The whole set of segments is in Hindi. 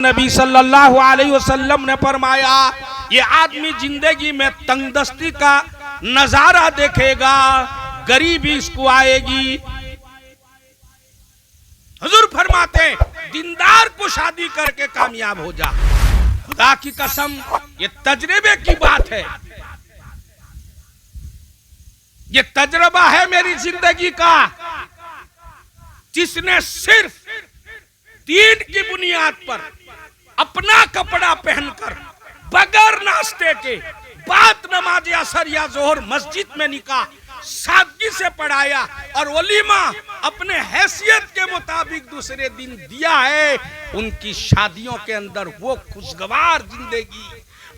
नबी सल्लल्लाहु अलैहि वसल्लम ने फरमाया, ये आदमी जिंदगी में तंगदस्ती का नजारा देखेगा, गरीबी इसको आएगी। हुजूर फरमाते दीनदार को शादी करके कामयाब हो जा। खुदा की कसम ये तजर्बे की बात है, ये तजर्बा है मेरी जिंदगी का। जिसने सिर्फ दीन की बुनियाद पर अपना कपड़ा पहनकर बगैर नाश्ते के बाद नमाज असर या जोहर मस्जिद में निकाह सादगी से पढ़ाया और वलीमा अपने हैसियत के मुताबिक दूसरे दिन दिया है, उनकी शादियों के अंदर वो खुशगवार जिंदगी।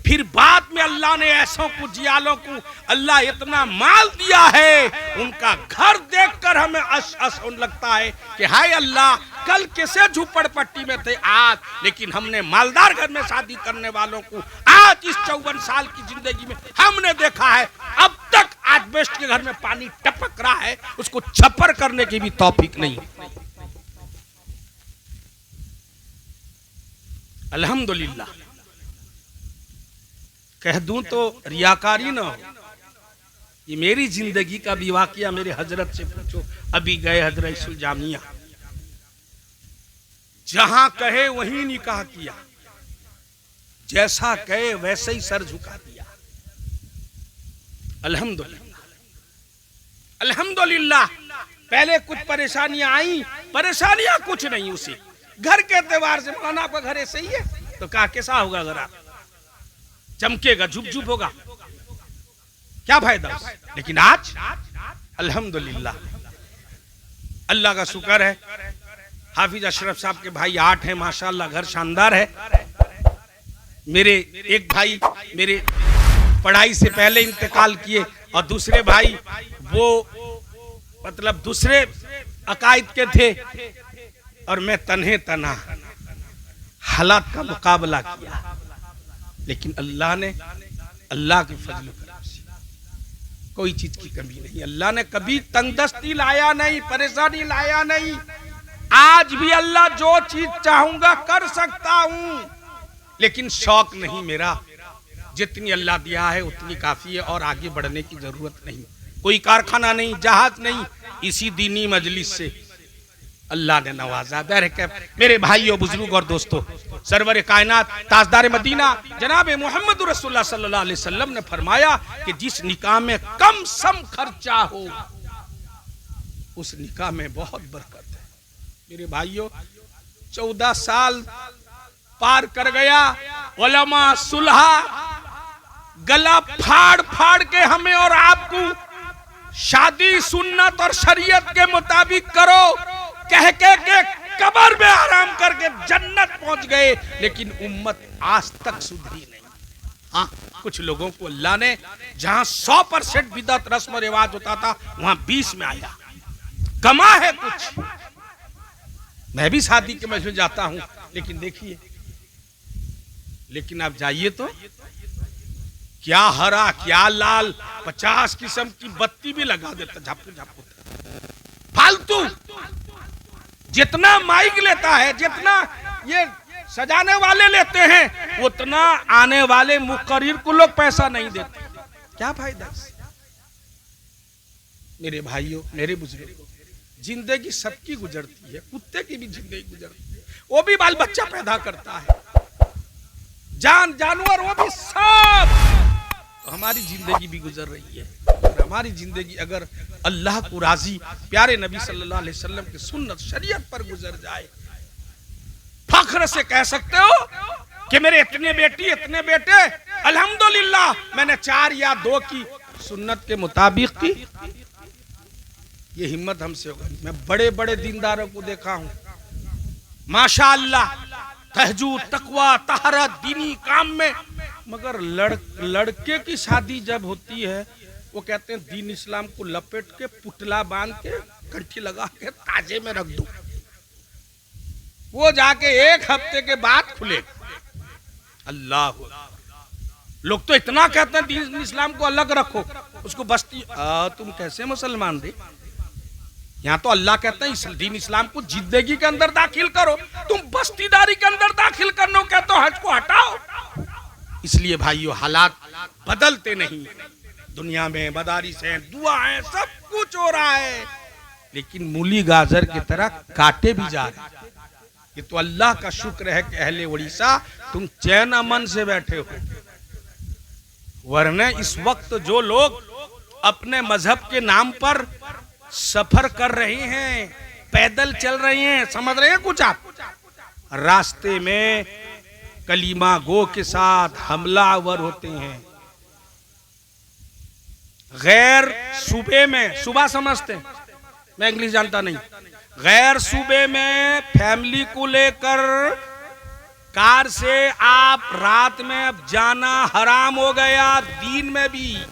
फिर बाद में अल्लाह ने ऐसों को जियालों को अल्लाह इतना माल दिया है, उनका घर देखकर हमें अस लगता है कि हाय अल्लाह, कल कैसे झुपड़पट्टी में थे आज, लेकिन हमने मालदार घर में शादी करने वालों को आज इस 54 साल की जिंदगी में हमने देखा है। अब तक एस्बेस्ट के घर में पानी टपक रहा है, उसको छप्पर करने की भी तौफीक नहीं। अल्हम्दुलिल्लाह कह दूं तो रियाकारी ना हो। ये मेरी जिंदगी का भी वाकया, मेरे हजरत से पूछो, अभी गए हजरत सुलजामिया, जहां कहे वहीं निकाह किया, जैसा कहे वैसे ही सर झुका दिया। अल्हम्दुलिल्लाह अल्हम्दुलिल्लाह। पहले कुछ परेशानियां आई, परेशानियां कुछ नहीं, उसे घर के एतबार से मौलाना आपका घर ऐसे ही है, तो कहा कैसा होगा घर, आप चमकेगा, झुप झुप होगा, क्या फायदा। लेकिन आज अल्हम्दुलिल्लाह अल्लाह का शुक्र है, हाफिज अशरफ साहब के भाई 8 हैं माशाअल्लाह, घर शानदार है। मेरे एक भाई मेरे पढ़ाई से पहले इंतकाल किए और दूसरे भाई वो मतलब दूसरे अकायद के थे, और मैं तन्हे तना हालात का मुकाबला किया। लेकिन अल्लाह ने, अल्लाह के फजल करम से कोई चीज की कमी नहीं। अल्लाह ने कभी तंगदस्ती लाया नहीं, परेशानी लाया नहीं। आज भी अल्लाह जो चीज चाहूंगा कर सकता हूं, लेकिन शौक नहीं मेरा। जितनी अल्लाह दिया है उतनी काफी है और आगे बढ़ने की जरूरत नहीं। कोई कारखाना नहीं, जहाज नहीं, इसी दीनी मजलिस से अल्लाह ने नवाजा। मेरे भाइयों, बुजुर्ग और दोस्तों, सरवर कायनात ताजदार मदीना जनाब मोहम्मद रसूलुल्लाह सल्लल्लाहु अलैहि वसल्लम ने फरमाया कि जिस निकाह में कम सम खर्चा हो उस निकाह में बहुत बरकत है। मेरे भाइयों, 14 साल पार कर गया, उलमा सुलहा गला फाड़ फाड़ के हमें और आपको शादी सुन्नत और शरीयत के मुताबिक करो कह के कब्र में आराम करके जन्नत पहुंच गए, लेकिन उम्मत आज तक सुधरी नहीं। हाँ, कुछ लोगों को अल्लाह ने जहां 100% बिदअत रस्म और रिवाज होता था वहां 20 में आया, कमा है कुछ। मैं भी शादी के मजलिस में जाता हूं, लेकिन देखिए, लेकिन आप जाइए तो क्या हरा क्या लाल, 50 किस्म की बत्ती भी लगा देता, झापू झापू फालतू। जितना माइक लेता है, जितना ये सजाने वाले लेते हैं, उतना आने वाले मुकर्रिर को लोग पैसा नहीं देते। क्या फायदा। मेरे भाइयों, मेरे बुजुर्गों, जिंदगी सबकी गुजरती है, कुत्ते की भी जिंदगी गुजरती है, वो भी बाल बच्चा पैदा करता है, जानवर वो भी सब। तो हमारी जिंदगी भी गुजर रही है। हमारी जिंदगी अगर अल्लाह को राजी प्यारे नबी सल्लल्लाहु अलैहि वसल्लम की सुन्नत शरीयत पर गुजर जाए, फख्र से कह सकते हो कि मेरे इतने बेटी इतने बेटे, अल्हम्दुलिल्लाह मैंने 4 या 2 की सुन्नत के मुताबिक की, ये हिम्मत हमसे होगा। मैं बड़े बड़े दीनदारों को देखा हूं माशाअल्लाह, तहज्जुद तकवा तहरत दीनी काम में, मगर लड़के की शादी जब होती है वो कहते हैं दीन इस्लाम को लपेट के पुतला बांध के कंठी लगा के ताजे में रख दो, वो जाके 1 हफ्ते के बाद खुले। अल्लाह, लोग तो इतना कहते हैं दीन इस्लाम को अलग रखो, उसको बस्ती तुम कैसे मुसलमान रे, यहाँ तो अल्लाह कहते हैं दीन इस्लाम को जिंदगी के अंदर दाखिल करो, तुम बस्तीदारी के अंदर दाखिल करने कहते हो हज को हटाओ। इसलिए भाइयों हालात बदलते नहीं, दुनिया में मदारिस हैं, दुआ है, सब कुछ हो रहा है, लेकिन मूली गाजर की तरह काटे भी जा रहे हैं। ये तो अल्लाह का शुक्र है कि अहले उड़ीसा तुम चैन अमन से बैठे हो, वरना इस वक्त जो लोग अपने मजहब के नाम पर सफर कर रहे हैं, पैदल चल रहे हैं, समझ रहे हैं कुछ आप, रास्ते में कलीमा गो के साथ हमलावर होते हैं। गैर सूबे में, सूबा समझते हैं, मैं इंग्लिश जानता नहीं, गैर सूबे में फैमिली को लेकर कार से आप रात में अब जाना हराम हो गया। दिन में भी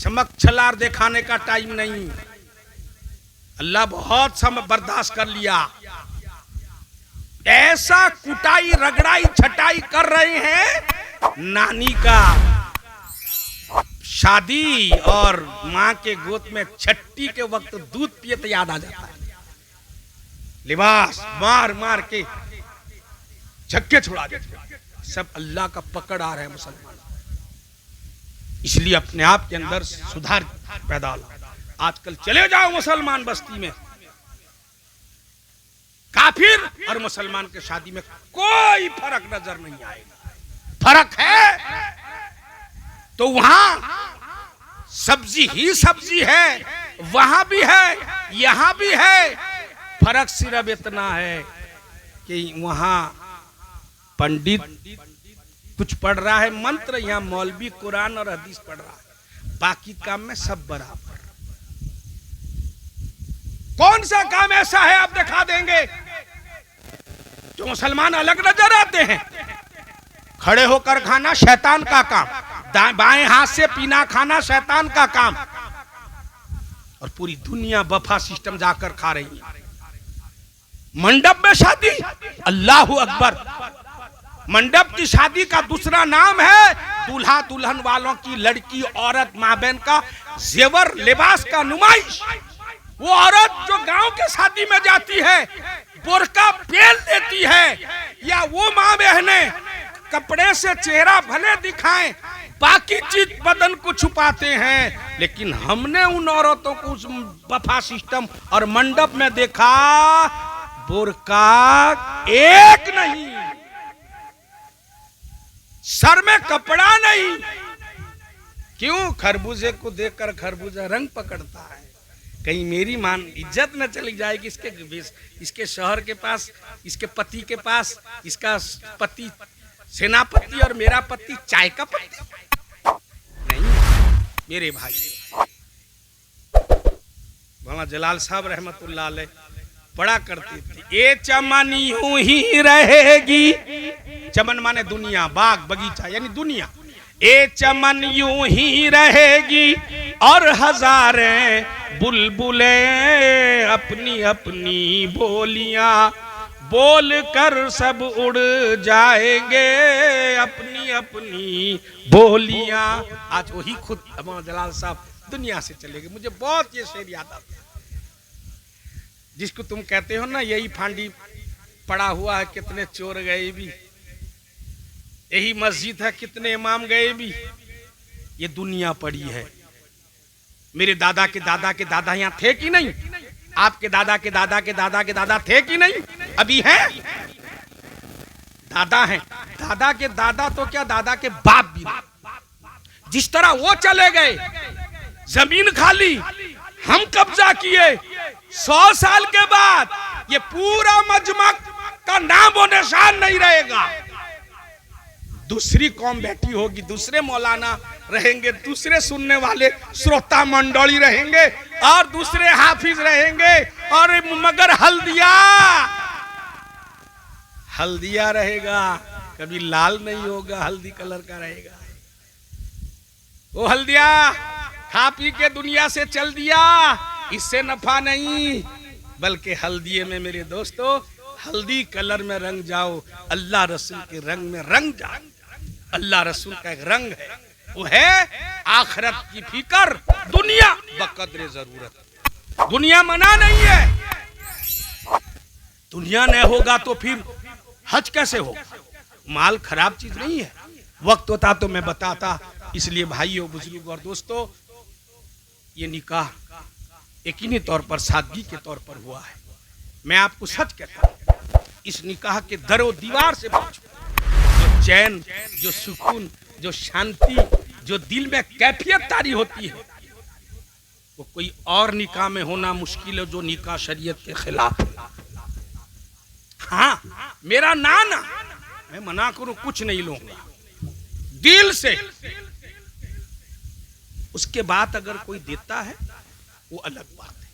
चमक छलार दिखाने का टाइम नहीं। अल्लाह बहुत समय बर्दाश्त कर लिया। ऐसा कुटाई रगड़ाई छटाई कर रहे हैं, नानी का शादी और माँ के गोद में छट्टी के वक्त दूध पिए तो याद आ जाता है, लिबास मार मार के झक्के छुड़ा देते। सब अल्लाह का पकड़ आ रहा है मुसलमान। इसलिए अपने आप के अंदर सुधार पैदा हो। आजकल चले जाओ मुसलमान बस्ती में, काफिर और मुसलमान के शादी में कोई फर्क नजर नहीं आएगा। फर्क है तो वहां सब्जी ही सब्जी है, वहां भी है यहां भी है। फर्क सिर्फ इतना है कि वहां पंडित कुछ पढ़ रहा है मंत्र, यहाँ मौलवी कुरान और हदीस पढ़ रहा है, बाकी काम में सब बराबर। कौन सा काम ऐसा है आप दिखा देंगे जो मुसलमान अलग नजर आते हैं? खड़े होकर खाना शैतान का काम, बाएं हाथ से पीना खाना शैतान का काम, और पूरी दुनिया बफा सिस्टम जाकर खा रही है। मंडप में शादी, अल्लाहू अकबर, मंडप की शादी का दूसरा नाम है दूल्हा दुल्हन वालों की लड़की औरत माँ बहन का जेवर लिबास का नुमाइश। वो औरत जो गांव के शादी में जाती है बुर्का पहन देती है, या वो माँ बहने कपड़े से चेहरा भले दिखाएं बाकी चीज बदन को छुपाते हैं, लेकिन हमने उन औरतों को उस बफा सिस्टम और मंडप में देखा बुर्का एक नहीं, सर में कपड़ा नहीं। क्यों? खरबूजे को देखकर खरबूजा रंग पकड़ता है, कहीं मेरी मान इज्जत न चली जाएगी इसके शौहर के पास, इसके पति के पास, इसका पति सेनापति और मेरा पति चाय का पति नहीं। मेरे भाई मौलाना जलाल साहब रहमतुल्लाह अलैह पढ़ा करते थे, ये चमन यूं ही रहेगी, चमन माने दुनिया, बाग बगीचा यानी दुनिया, ये चमन यूं ही रहेगी और हजारे बुलबुलें अपनी अपनी बोलियां बोल कर सब उड़ जाएंगे अपनी अपनी बोलियां। आज वही खुद मौलाना जलाल साहब दुनिया से चले गए। मुझे बहुत ये शेर याद आता है, जिसको तुम कहते हो ना यही फांडी पड़ा हुआ है, कितने चोर गए भी, यही मस्जिद है कितने इमाम गए भी, ये दुनिया पड़ी है। मेरे दादा के दादा के दादा यहाँ थे कि नहीं? आपके दादा के दादा के दादा के दादा थे कि नहीं? अभी हैं? दादा हैं, दादा के दादा तो क्या दादा के बाप भी नहीं। जिस तरह वो चले गए, जमीन खाली, हम कब्जा किए, 100 साल के बाद ये पूरा मजमा का नाम और निशान नहीं रहेगा। दूसरी कौम बैठी होगी, दूसरे मौलाना रहेंगे, दूसरे सुनने वाले श्रोता मंडली रहेंगे और दूसरे हाफिज रहेंगे, और मगर हल्दिया रहेगा, कभी लाल नहीं होगा, हल्दी कलर का रहेगा। वो हल्दिया खा पी के दुनिया से चल दिया, इससे नफा नहीं, बल्कि हल्दिये में मेरे दोस्तों हल्दी कलर में रंग जाओ, अल्लाह रसूल के रंग में रंग जाओ। अल्लाह रसूल का एक रंग है, वो है आखिरत की फिकर, दुनिया बकदरे जरूरत। दुनिया मना नहीं है। दुनिया नहीं होगा तो फिर हज कैसे हो? माल खराब चीज नहीं है। वक्त होता तो मैं बताता। इसलिए भाइयों, बुजुर्ग और दोस्तों, ये निकाह यकीनी तौर पर सादगी के तौर पर हुआ है। मैं आपको सच कहता हूं, इस निकाह के दरो दीवार से पूछो, जो चैन, जो सुकून, जो शांति, जो दिल में कैफियत तारी होती है, वो कोई और निकाह में होना मुश्किल है जो निकाह शरीयत के खिलाफ है। हाँ, मेरा नाना, मैं मना करूं कुछ नहीं लूंगा दिल से। उसके बाद अगर कोई देता है वो अलग बात है।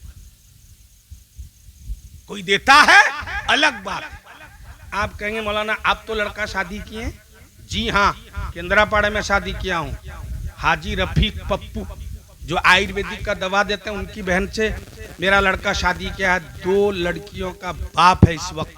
कोई देता है अलग बात है। आप कहेंगे मौलाना आप तो लड़का शादी किए हैं। जी हाँ, केंद्रापाड़ा में शादी किया हूं। हाजी रफीक पप्पू जो आयुर्वेदिक का दवा देते हैं, उनकी बहन से मेरा लड़का शादी किया है। 2 लड़कियों का बाप है इस वक्त।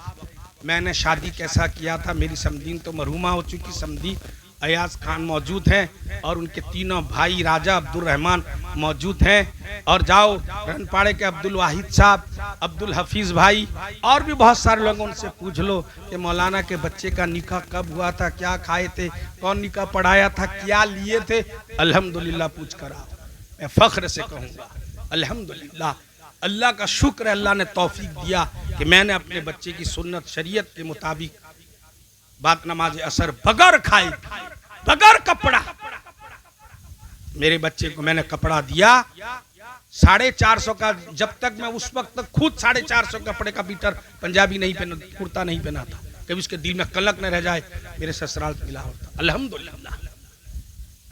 मैंने शादी कैसा किया था, मेरी समदीन तो मरहुमा हो चुकी, समदी अयाज खान मौजूद हैं और उनके तीनों भाई राजा अब्दुल रहमान मौजूद हैं। और जाओ रनपाड़े के अब्दुल वाहिद साहब, अब्दुल हफीज भाई और भी बहुत सारे लोग, उनसे पूछ लो कि मौलाना के बच्चे का निकाह कब हुआ था, क्या खाए थे, कौन निकाह पढ़ाया था, क्या लिए थे। अल्हम्दुलिल्लाह पूछ कर आओ। मैं फख्र से कहूँगा अल्हम्दुलिल्लाह, अल्लाह का शुक्र है, अल्लाह ने तौफीक दिया कि मैंने अपने बच्चे की सुन्नत शरीयत के मुताबिक बात नमाज असर बगैर खाए, बगैर कपड़ा, मेरे बच्चे को मैंने कपड़ा दिया 450 का। जब तक मैं उस वक्त तक खुद 450 कपड़े का बीटर पंजाबी नहीं पहना, कुर्ता नहीं पहना था, कभी उसके दिल में कलक न रह जाए, मेरे ससुराल से मिला होता। अल्हम्दुलिल्लाह,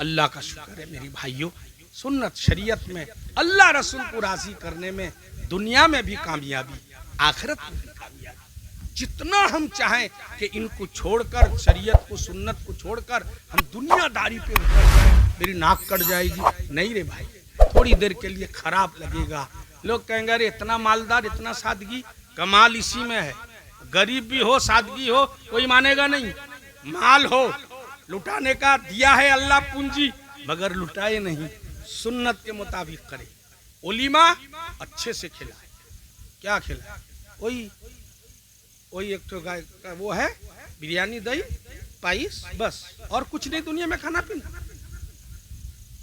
अल्लाह का शुक्र है मेरी भाइयों। सुन्नत शरीयत में अल्लाह रसूल को राजी करने में दुनिया में भी कामयाबी, आखिरत में भी कामयाबी। जितना हम चाहें कि इनको छोड़कर, शरीयत को, सुन्नत को छोड़कर हम दुनियादारी पे उतर जाए, मेरी नाक कट जाएगी। नहीं रे भाई, थोड़ी देर के लिए खराब लगेगा। लोग कहेंगे अरे इतना मालदार, इतना सादगी, कमाल इसी में है। गरीब भी हो, सादगी हो, कोई मानेगा नहीं। माल हो, लुटाने का दिया है अल्लाह पूंजी, मगर लुटाए नहीं, सुन्नत के मुताबिक करे। ओलीमा अच्छे से खिलाए। क्या खिलाए? वही एक तो गाय का वो है, बिरयानी, दही, पाइस, बस और कुछ नहीं दुनिया में खाना पीना।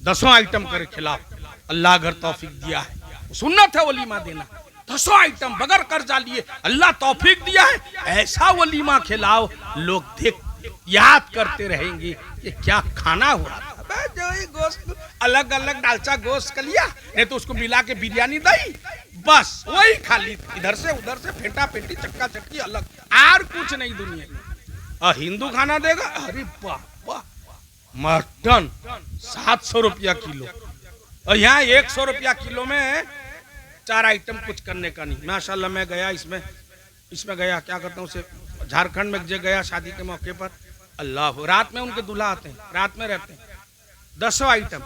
10 आइटम कर खिलाओ। अल्लाह अगर तौफीक दिया है, सुन्नत है वलीमा देना। 10 आइटम बगैर कर्जा लिए अल्लाह तौफीक दिया है, ऐसा वलीमा खिलाओ, लोग देख याद करते रहेंगे कि क्या खाना हुआ था। जो ही गोश्त अलग अलग डालचा गोश्त कर लिया, नहीं तो उसको मिला के बिरयानी दही, बस वही खा ली, इधर से उधर से फेंटा फेंटी, चक्का चक्की, अलग और कुछ नहीं दुनिया में। और हिंदू खाना देगा, अरे बाबा, मटन 700 रुपया किलो, और यहाँ 100 रुपया किलो में 4 आइटम कुछ करने का नहीं। माशाल्लाह मैं गया इसमें गया, क्या करता हूँ, उसे झारखंड में गया शादी के मौके पर। अल्लाह, रात में उनके दूल्हा आते हैं, रात में रहते हैं, 10 आइटम।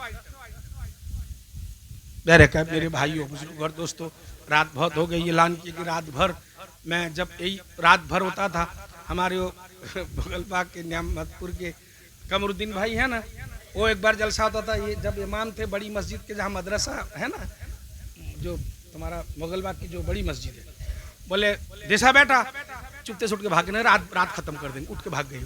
मेरे भाइयों, बुजुर्ग और दोस्तों, रात बहुत हो गई, ऐलान किया कि रात भर, मैं जब यही रात भर होता था, हमारे बगलबाग के न्यामतपुर के कमरुद्दीन भाई है ना, वो एक बार जलसा होता था, ये जब इमाम थे बड़ी मस्जिद के, जहाँ मदरसा है ना, जो तुम्हारा मुगलबाग की जो बड़ी मस्जिद है, बोले जैसा बेटा, चुपते से उठ के भागने, रात खत्म कर देंगे, उठ के भाग गई।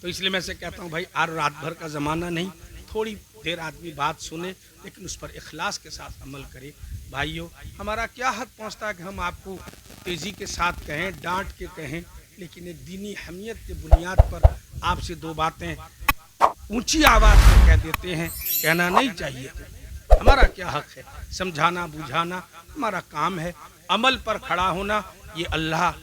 तो इसलिए मैं से कहता हूँ भाई, आज रात भर का ज़माना नहीं, थोड़ी देर आदमी बात सुने, लेकिन उस पर इखलास के साथ अमल करे। भाइयों, हमारा क्या हक पहुँचता है कि हम आपको तेज़ी के साथ कहें, डांट के कहें, लेकिन एक दीनी हमियत के बुनियाद पर आपसे 2 बातें ऊंची आवाज़ में कह देते हैं, कहना नहीं चाहिए। हमारा क्या हक है? समझाना बुझाना हमारा काम है, अमल पर खड़ा होना ये अल्लाह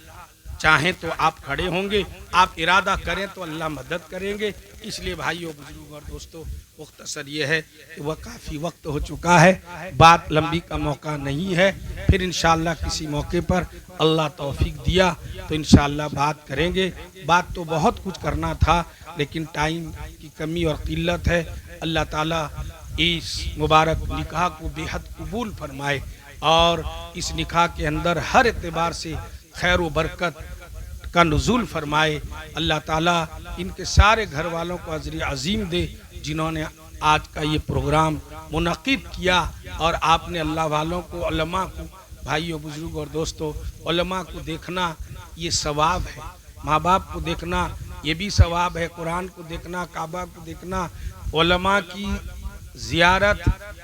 चाहें तो आप खड़े होंगे, आप इरादा करें तो अल्लाह मदद करेंगे। इसलिए भाइयों, बुजुर्ग और दोस्तों, मुख्तसर ये है कि वह काफ़ी वक्त हो चुका है, बात लंबी का मौका नहीं है। फिर इंशाअल्लाह किसी मौके पर अल्लाह तौफीक दिया तो इंशाअल्लाह बात करेंगे। बात तो बहुत कुछ करना था, लेकिन टाइम की कमी और किल्लत है। अल्लाह ताला इस मुबारक निकाह को बेहद कबूल फरमाए और इस निकाह के अंदर हर एतबार से खैर व बरकत का नुज़ूल फरमाए। अल्लाह ताला इनके सारे घर वालों को अजर अजीम दे जिन्होंने आज का ये प्रोग्राम मुनक़िद किया और आपने अल्लाह वालों को, उलमा को, भाइयों बुजुर्ग और दोस्तों, उलमा को देखना ये सवाब है, माँ बाप को देखना ये भी सवाब है, कुरान को देखना, काबा को देखना, उलमा की ज़ियारत।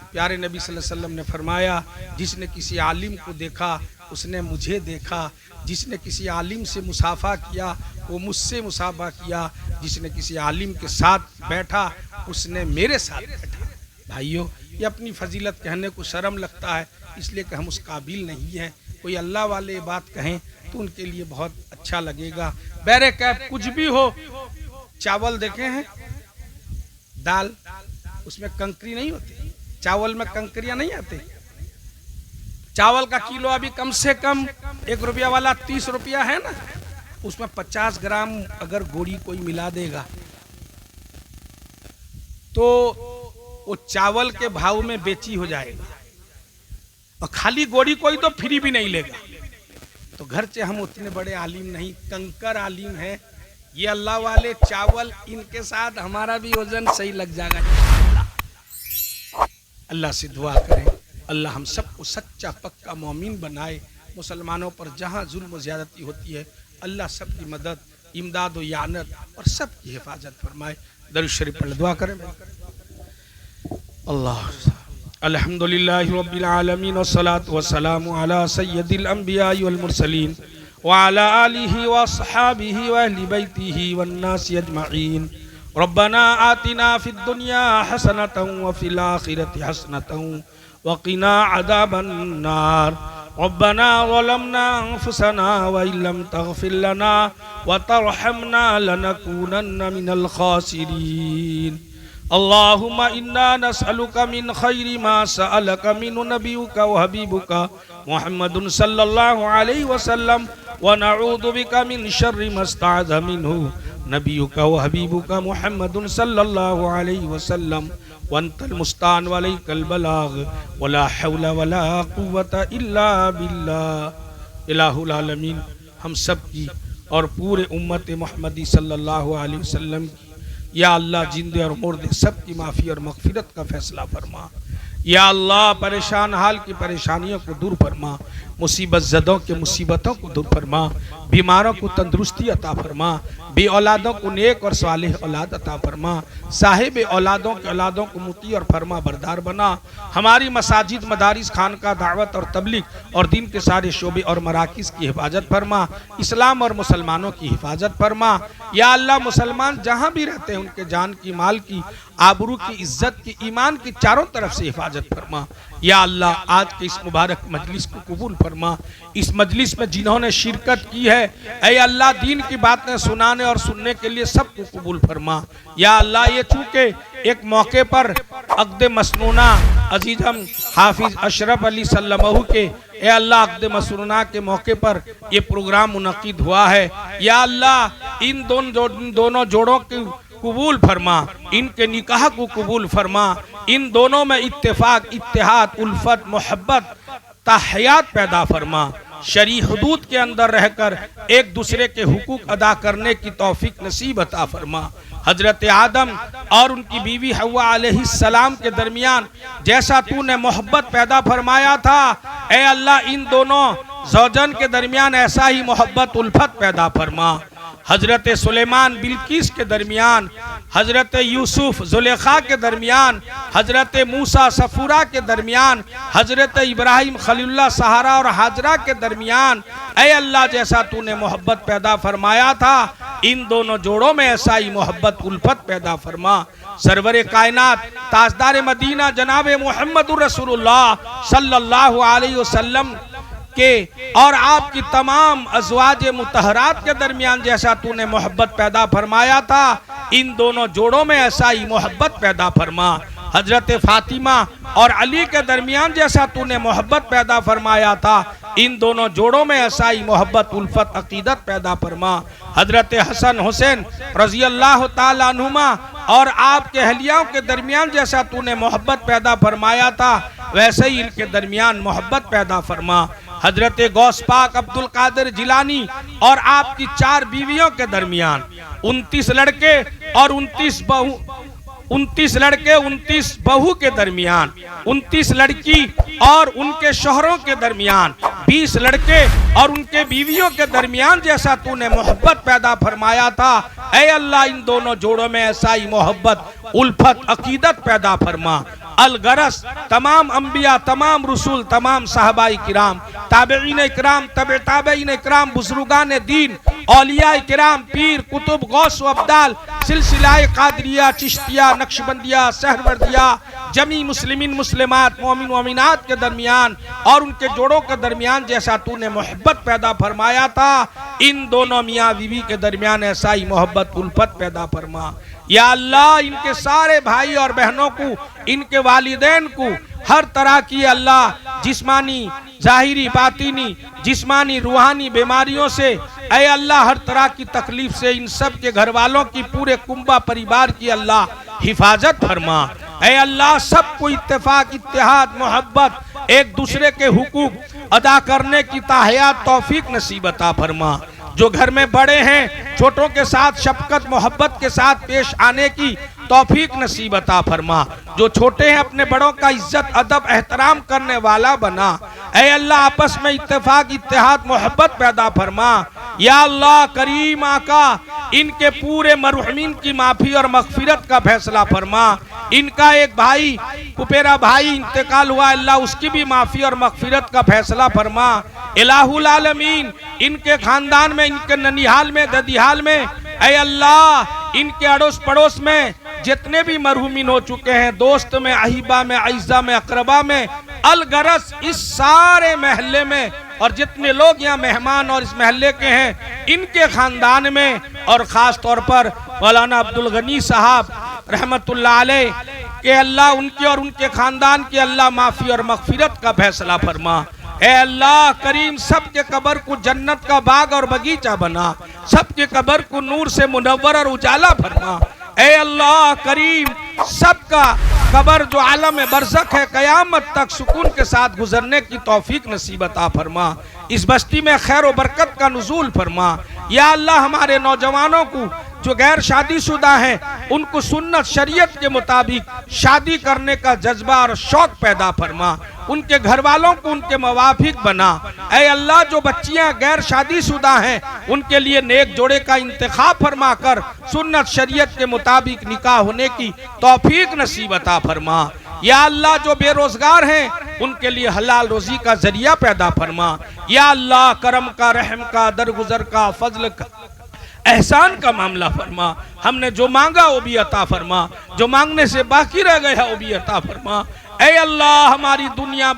प्यारे नबी सल्लल्लाहु अलैहि वसल्लम ने फरमाया, जिसने किसी आलिम को देखा उसने मुझे देखा, जिसने किसी आलिम से मुसाफा किया वो मुझसे मुसाफा किया, जिसने किसी आलिम के साथ बैठा उसने मेरे साथ बैठा। भाइयों, ये अपनी फजीलत कहने को शर्म लगता है, इसलिए कि हम उस काबिल नहीं हैं। कोई अल्लाह वाले ये बात कहें तो उनके लिए बहुत अच्छा लगेगा। बैरे कैप कुछ भी हो, चावल देखे हैं, दाल, उसमें कंकरी नहीं होती, चावल में कंकरियां नहीं आती। चावल का किलो अभी कम से कम 1 रुपया वाला 30 रुपया है ना, उसमें 50 ग्राम अगर गोड़ी कोई मिला देगा तो वो चावल के भाव में बेची हो जाएगा, और खाली गोड़ी कोई तो फ्री भी नहीं लेगा। तो घर से हम उतने बड़े आलिम नहीं, कंकर आलिम है ये अल्लाह वाले। चावल इनके साथ हमारा भी वजन सही लग जाएगा। अल्लाह से दुआ करें, अल्लाह हम सबको सच्चा पक्का मोमिन बनाए। मुसलमानों पर जहाँ जुल्म ज़्यादती होती है अल्लाह सबकी मदद, इमदाद व यानत और सबकी हिफाजत फरमाए। दरूद शरीफ पढ़ दुआ करें। अल्लाह अल्हम्दुलिल्लाहि रब्बिल आलमीन वस्सलातु वस्सलामु अला सय्यदिल अंबिया वल मुरसलीन व अला आलिहि व अस्हाबिहि व अहलि बैतिहि वन नासि अजमईन। रब्बना आतिना फिद दुनिया हसनतन व फिल आखिरति हसनतन व क़िना अज़ाबन नार। रब्बना ज़लमना अनफुसना व इल्लम तग़फिर लना व तरहमना लनकूनन्न मिनल ख़ासिरीन। अल्लाहुम्मा इन्ना नसअलुका मिन खैरि मा सअलका मिन नबियुका व हबीबुका मुहम्मदुन सल्लल्लाहु अलैहि वसल्लम व नऊज़ु बिका मिन शर्रि मा इस्तअज़ा मिन्हु नबियुका व हबीबुका मुहम्मदुन सल्लल्लाहु अलैहि वसल्लम व अंतल मुस्तान व अलैकल बलाग व ला हौला व ला कुव्वता इल्ला बिल्लाह। इलाहुल आलमीन हम सब की और पूरे उम्मत मोहम्मदी सल्लल्लाहु अलैहि वसल्लम की या अल्लाह जिंदे और मुर्दे सब की माफ़ी और मग़फ़िरत का फैसला फरमा। या अल्लाह परेशान हाल की परेशानियों को दूर फरमा, मुसीबत ज़दों के मुसीबतों को दूर फरमा, बीमारों को तंदुरुस्ती अता फरमा, बे औलादों को नेक और सालेह औलाद अता फरमा, साहिब औलादों के औलादों को मुती और फरमा बरदार बना। हमारी मसाजिद, मदारिस, खानका, दावत और तबलीग और दीन के सारे शोबे और मराकिज़ की हिफाजत फरमा, इस्लाम और मुसलमानों की हिफाजत फरमा। या अल्लाह मुसलमान जहाँ भी रहते हैं उनके जान की, माल की, आबरू की, इज्जत की, ईमान की चारों तरफ से हिफाजत फरमा। या अल्लाह आज के इस मुबारक मजलिस को कबूल फरमा। इस मजलिस में जिन्होंने शिरकत की है ऐ अल्लाह दीन की बातें सुनाने और सुनने के लिए सबको कबूल फरमा। या अल्लाह ये चूँकि एक मौके पर अक़्द मसनूना अजीज़म हाफिज अशरफ अली सल्लमहु के ए अल्लाह अक़्द मसनूना के मौके पर ये प्रोग्राम मुनक़िद हुआ है। या अल्लाह इन दोनों जोड़ों की कबूल फरमा, इनके निकाह को कबूल फरमा, इन दोनों में इत्तेफाक, इत्तेहाद, उल्फत, मोहब्बत, ताहयात पैदा फरमा। शरी हुदूद के अंदर रहकर एक दूसरे के हुकूक अदा करने की तौफीक नसीब अता फरमा। हजरत आदम और उनकी बीवी हव्वा अलैहिस्सलाम के दरमियान जैसा तूने मोहब्बत पैदा फरमाया था, ए अल्लाह इन दोनों ज़ौजन के दरमियान ऐसा ही मोहब्बत, उल्फत पैदा फरमा। हजरत सुलेमान बिल्किस के दरमियान, हजरत यूसुफ जुलेखा के दरमियान, हजरत मूसा सफूरा के दरमियान, हजरत इब्राहिम खलीलुल्लाह सहारा और हाजरा के दरमियान ऐ अल्लाह जैसा तूने मोहब्बत पैदा फरमाया था, इन दोनों जोड़ों में ऐसा ही मोहब्बत, उल्फत पैदा फरमा। सरवरे कायनात ताजदार मदीना जनाब मुहम्मदुर रसूलुल्लाह सल्लल्लाहु अलैहि वसल्लम के और आपकी तमाम अज़वाज मुतहरात के दरमियान जैसा तूने मोहब्बत पैदा फरमाया था, इन दोनों जोड़ों में ऐसा ही मोहब्बत पैदा फरमा। हजरत फातिमा और अली के दरमियान जैसा तूने मोहब्बत पैदा फरमाया था, इन दोनों जोड़ों में ऐसा ही मोहब्बत, उल्फत, अकीदत पैदा फरमा। हजरत हसन हुसैन रज़ी अल्लाह ताला अन्हुमा और आपके अहलियाओं के दरमियान जैसा तूने मोहब्बत पैदा फरमाया था, वैसे ही इनके दरमियान मोहब्बत पैदा फरमा। हजरत गौस पाक अब्दुल कादिर जिलानी और आपकी 4 बीवियों के दरमियान 29 लड़के और 29 29 लड़के 29 बहू के दरमियान, 29 लड़की और उनके शोहरों के दरमियान, 20 लड़के और उनके बीवियों के दरमियान जैसा तूने मोहब्बत पैदा फरमाया था, ऐ अल्लाह इन दोनों जोड़ों में ऐसा ही मोहब्बत, उल्फत, अकीदत पैदा फरमा। अलगरस तमाम अंबिया, तमाम रसूल, तमाम साहबाई किराम, ताबईन इकराम, तबे ताबईन इकराम, बुजुर्गान दीन, औलिया किराम, पीर, कुतुब, गौस व अब्दाल, सिलसिलाए कादरिया, चिश्तिया, नक्शबंदिया, सहरवर्दिया, जमी मुस्लिमीन मुस्लिमात, मोमिन मोमिनात के दरमियान और उनके जोड़ों के दरमियान जैसा तूने मोहब्बत पैदा फरमाया था, इन दोनों मियाँ बीवी के दरमियान ऐसा ही मोहब्बत, उल्फत पैदा फरमा। या अल्लाह इनके सारे भाई और बहनों को, इनके वालिदैन को हर तरह की अल्लाह जिस्मानी, जाहिरी, बातिनी, जिस्मानी, रूहानी बीमारियों से, ऐ अल्लाह हर तरह की तकलीफ से इन सब के घर वालों की, पूरे कुंबा परिवार की अल्लाह हिफाजत फरमा। ऐ अल्लाह सबको इत्तेफाक, इत्तेहाद, मोहब्बत, एक दूसरे के हुकूक अदा करने की ताहयात तौफीक नसीब अता फरमा। जो घर में बड़े हैं छोटों के साथ शफकत मोहब्बत के साथ पेश आने की तौफीक नसीब अता फरमा। जो छोटे हैं अपने बड़ों का इज्जत अदब एहतराम करने वाला बना। ऐ अल्लाह आपस में इत्तेफाक, इत्तेहाद, मोहब्बत पैदा फरमा। या अल्लाह करीम आका इनके पूरे मरहुमीन की माफी और मगफिरत का फैसला फरमा। इनका एक भाई पुपेरा भाई इंतकाल हुआ, अल्लाह उसकी भी माफी और मगफिरत का फैसला फरमा। इलाहुल आलमीन इनके खानदान में, इनके ननिहाल में, ददिहाल में, ऐ अल्लाह इनके अड़ोस पड़ोस में जितने भी मरहुमीन हो चुके हैं, दोस्त में, अहिबा में, अइज़ा में, अकरबा में, अलगरस इस सारे महल्ले में और जितने लोग यहाँ मेहमान और इस महल्ले के हैं, इनके खानदान में और ख़ास तौर पर मौलाना अब्दुल गनी साहब रहमतुल्लाह अलैह के अल्लाह उनके और उनके खानदान की अल्लाह माफ़ी और मगफिरत का फैसला फरमा। ए अल्लाह करीम सबके कब्र को जन्नत का बाग और बगीचा बना, सबके कब्र को नूर से मुनव्वर और उजाला फरमा। ए अल्लाह करीम सबका कब्र जो आलम बरज़ख है क़यामत तक सुकून के साथ गुजरने की तौफीक नसीब अता फरमा। इस बस्ती में खैर व बरकत का नुज़ूल फरमा। या अल्लाह हमारे नौजवानों को जो गैर शादीशुदा हैं उनको सुन्नत शरीयत के मुताबिक शादी करने का जज्बा और शौक पैदा फरमा। उनके घर वालों को उनके मवाफिक बना। ऐ अल्लाह जो बच्चियां गैर शादीशुदा हैं उनके लिए नेक जोड़े का इंतखाब फरमा कर सुन्नत शरीयत के मुताबिक निकाह होने की तौफीक नसीब अता फरमा। या अल्लाह जो बेरोजगार हैं उनके लिए हलाल रोजी का जरिया पैदा फरमा। या अल्लाह करम का, रहम का, दरगुजर का, फजल का, एहसान का मामला फरमा। हमने जो मांगा वो भी अता फरमा, जो मांगने से बाकी रह गया वो भी अता फरमा। ऐ अल्लाह हमारी दुनिया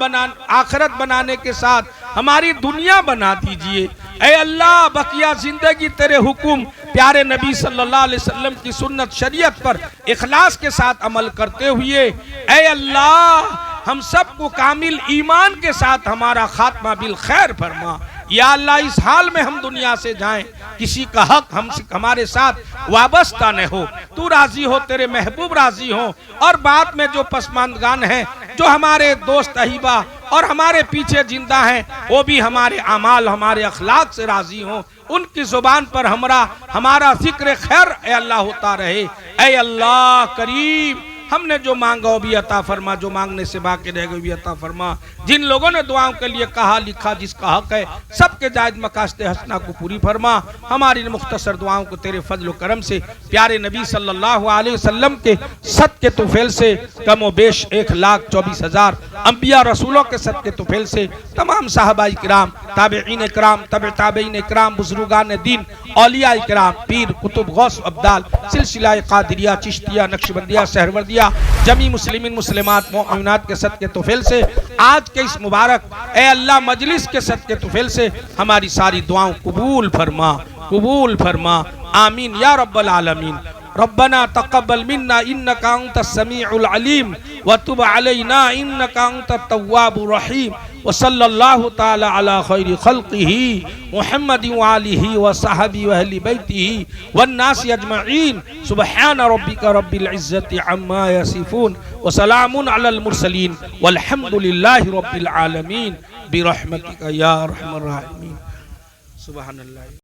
आखिरत बनाने के साथ हमारी दुनिया बना दीजिए। ऐ अल्लाह बकिया जिंदगी तेरे हुक्म प्यारे नबी सल्लल्लाहु अलैहि वसल्लम की सुन्नत शरीयत पर इखलास के साथ अमल करते हुए ऐ अल्लाह हम सबको कामिल ईमान के साथ हमारा खात्मा बिल खैर फरमा। या अल्लाह इस हाल में हम दुनिया से जाएं किसी का हक हमारे साथ वाबस्ता न हो, तू राजी हो, तेरे महबूब राजी हो और बाद में जो पसमानदगान हैं, जो हमारे दोस्त अहिबा और हमारे पीछे जिंदा हैं वो भी हमारे अमाल, हमारे अखलाक से राजी हो, उनकी जुबान पर हमारा जिक्र खैर ऐ अल्लाह होता रहे। ऐ अल्लाह करीम हमने जो मांगा वो भी अता फरमा, जो मांगने से बाकी रह गए भी अता फरमा। जिन लोगों ने दुआओं के लिए कहा लिखा जिसका हक है सबके जायज मकासद हसना को पूरी फरमा। हमारी मुख्तसर दुआओं को तेरे फजल करम से प्यारे नबी सल्लल्लाहु अलैहि वसल्लम के सद के तुफैल से कम व बेश 1,24,000 अंबिया रसूलों के सद के तुफैल से तमाम साहबाई किराम, ताबईन इकराम, तबे ताबईन इकराम, बुजुर्गान दीन, औलिया इकराम, पीर, कुतुब, गौस, अब्दाल, सिलसिला कादरिया, चिश्तिया, नक्शबंदिया, सहरवर्दिया, जमी मुस्लिमीन मुस्लिमात मोमिनात के सद के तुफैल से आज के इस मुबारक ए अल्लाह मजलिस के सद के तुफैल से हमारी सारी दुआओं कबूल फरमा, कबूल फरमा। आमीन या रब्बल आलमीन। रब्बना तक़ब्बल मिन्ना इन्नका अंतस समीउल अलीम व तुब अलैना इन्नका अंतत तव्वाबुर रहीम व सल्लल्लाहु तआला अला खैरि खल्क़िही मुहम्मदिन व आलिहि व सहबी व अहली बैतिही वन नासि अजमईन। सुब्हान रब्बिका रब्बिल इज्जति अम्मा यसिफून व सलामुन अलल मुरसलीन वल्हम्दुलिल्लाहि रब्बिल आलमीन बिरहमतिका या अरहमर राहिमीन। सुब्हानल्लाह।